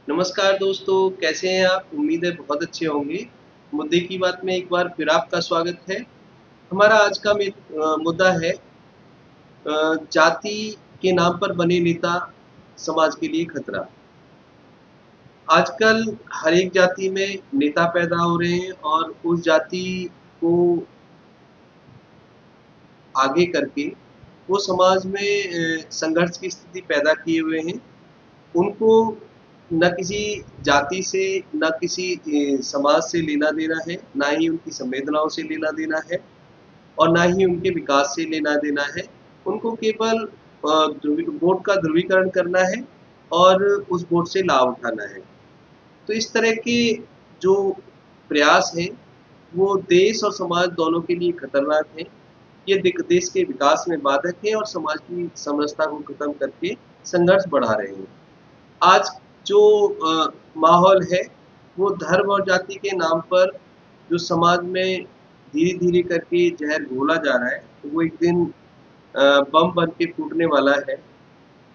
नमस्कार दोस्तों, कैसे हैं आप? उम्मीद है बहुत अच्छे होंगे। मुद्दे की बात में एक बार फिर आपका स्वागत है। हमारा आज का मुद्दा है जाति के नाम पर बने नेता समाज के लिए खतरा। आजकल हर एक जाति में नेता पैदा हो रहे हैं और उस जाति को आगे करके वो समाज में संघर्ष की स्थिति पैदा किए हुए हैं। उनको न किसी जाति से, न किसी समाज से लेना देना है, ना ही उनकी संवेदनाओं से लेना देना है और ना ही उनके विकास से लेना देना है। उनको केवल वोट का ध्रुवीकरण करना है और उस वोट से लाभ उठाना है। तो इस तरह के जो प्रयास हैं वो देश और समाज दोनों के लिए खतरनाक हैं। ये देश के विकास में बाधक है और समाज की समरसता को खत्म करके संघर्ष बढ़ा रहे हैं। आज जो माहौल है वो धर्म और जाति के नाम पर जो समाज में धीरे-धीरे करके ज़हर घोला जा रहा है, तो वो एक दिन बम बन के फूटने वाला है।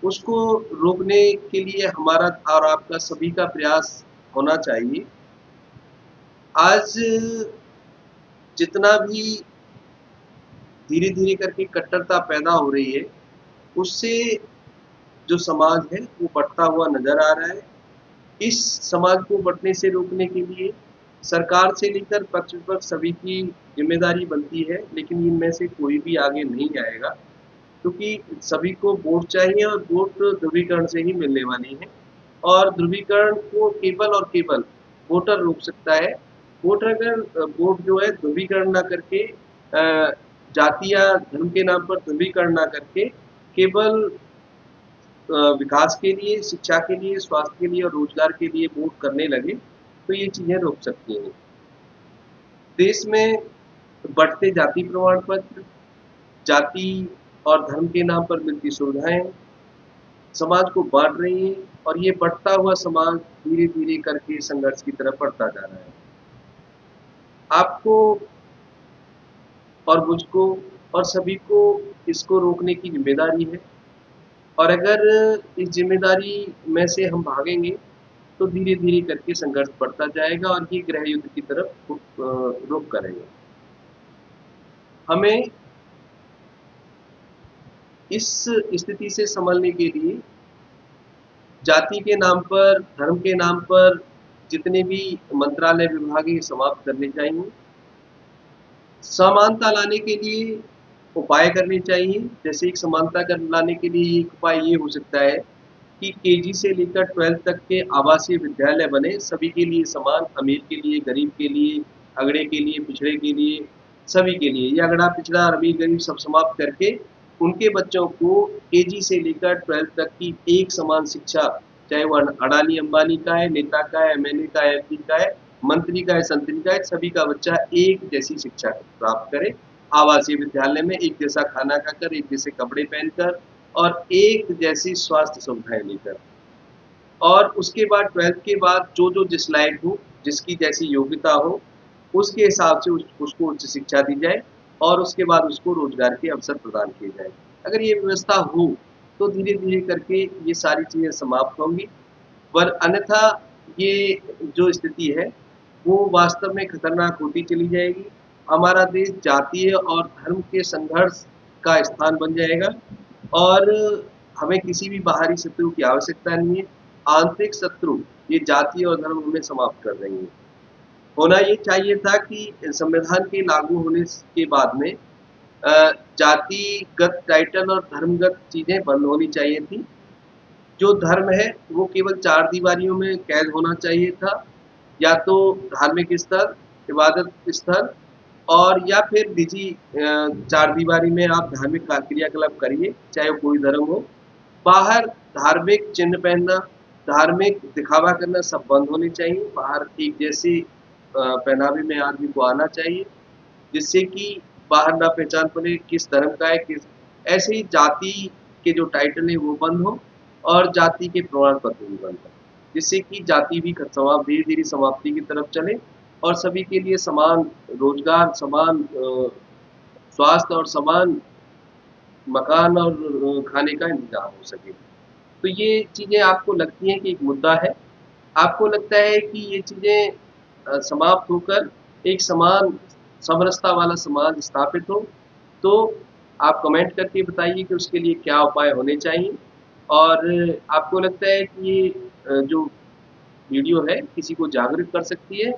उसको रोकने के लिए हमारा और आपका सभी का प्रयास होना चाहिए। आज जितना भी धीरे-धीरे करके कट्टरता पैदा हो रही है, उससे जो समाज है वो बढ़ता हुआ नज़र आ रहा है। इस समाज को बढ़ने से रोकने के लिए सरकार से लेकर पक्ष विपक्ष सभी की जिम्मेदारी बनती है, लेकिन इनमें से कोई भी आगे नहीं आएगा क्योंकि सभी को वोट चाहिए और वोट ध्रुवीकरण से ही मिलने वाली है और ध्रुवीकरण को केवल और केवल वोटर रोक सकता है। वोटर अगर वोट जो है ध्रुवीकरण ना करके जाति या धर्म के नाम पर ध्रुवीकरण ना करके केवल विकास के लिए, शिक्षा के लिए, स्वास्थ्य के लिए और रोजगार के लिए वोट करने लगे, तो ये चीज़ें रोक सकती हैं। देश में बढ़ते जाति प्रमाण पत्र, जाति और धर्म के नाम पर मिलती सुविधाएं समाज को बांट रही हैं और ये बढ़ता हुआ समाज धीरे-धीरे करके संघर्ष की तरफ बढ़ता जा रहा है। आपको और मुझको और सभी को इसको रोकने की जिम्मेदारी है और अगर इस जिम्मेदारी में से हम भागेंगे तो धीरे-धीरे करके संघर्ष बढ़ता जाएगा और ये गृह युद्ध की तरफ रुख करेगा। हमें इस स्थिति से संभलने के लिए जाति के नाम पर, धर्म के नाम पर जितने भी मंत्रालय विभाग हैं समाप्त करने चाहिए। समानता लाने के लिए उपाय करने चाहिए। जैसे एक समानता लाने के लिए एक उपाय ये हो सकता है कि केजी से लेकर 12th तक के आवासीय विद्यालय बने, सभी के लिए समान, अमीर के लिए, गरीब के लिए, अगड़े के लिए, पिछड़े के लिए, सभी के लिए। ये अगड़ा, पिछड़ा, अमीर, गरीब सब समाप्त करके उनके बच्चों को केजी से लेकर 12th तक की एक समान शिक्षा, चाहे वो अडानी अंबानी का है, नेता का है, एमएलए का है, एमपी का है, मंत्री का है, संतरी का है, सभी का बच्चा एक जैसी शिक्षा प्राप्त करे। आवासीय विद्यालय में एक जैसा खाना खाकर, एक जैसे कपड़े पहनकर और एक जैसी स्वास्थ्य सुविधाएं लेकर और उसके बाद 12th के बाद जो जिस लायक हो, जिसकी जैसी योग्यता हो, उसके हिसाब से उसको उच्च शिक्षा दी जाए और उसके बाद उसको रोजगार के अवसर प्रदान किए जाए। अगर ये व्यवस्था हो तो धीरे-धीरे करके ये सारी चीज़ें समाप्त होंगी, पर अन्यथा ये जो स्थिति है वो वास्तव में खतरनाक होती चली जाएगी। हमारा देश जातीय और धर्म के संघर्ष का स्थान बन जाएगा और हमें किसी भी बाहरी शत्रु की आवश्यकता नहीं है। आंतरिक शत्रु ये जाति और धर्म हमें समाप्त कर देंगे। होना ये चाहिए था कि संविधान के लागू होने के बाद में जातिगत टाइटल और धर्मगत चीज़ें बंद होनी चाहिए थी। जो धर्म है वो केवल चार दीवारियों में कैद होना चाहिए था, या तो धार्मिक स्थल, इबादत स्थल और या फिर निजी चार दीवारी में आप धार्मिक क्रियाकलाप करिए, चाहे वो कोई धर्म हो। बाहर धार्मिक चिन्ह पहनना, धार्मिक दिखावा करना सब बंद होने चाहिए। बाहर एक जैसे पहनावे में आदमी को आना चाहिए, जिससे कि बाहर ना पहचान पड़े किस धर्म का है, किस ऐसे ही जाति के जो टाइटल है वो बंद हो और जाति के प्रमाण पत्र भी बंद हो, जिससे कि जाति भी धीरे-धीरे समाप्ति की तरफ चले और सभी के लिए समान रोजगार, समान स्वास्थ्य और समान मकान और खाने का इंतज़ाम हो सके। तो ये चीज़ें आपको लगती हैं कि एक मुद्दा है? आपको लगता है कि ये चीज़ें समाप्त होकर एक समान समरसता वाला समाज स्थापित हो, तो आप कमेंट करके बताइए कि उसके लिए क्या उपाय होने चाहिए। और आपको लगता है कि ये जो वीडियो है किसी को जागरूक कर सकती है,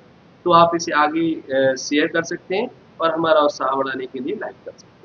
तो आप इसे आगे शेयर कर सकते हैं और हमारा उत्साह बढ़ाने के लिए लाइक कर सकते हैं।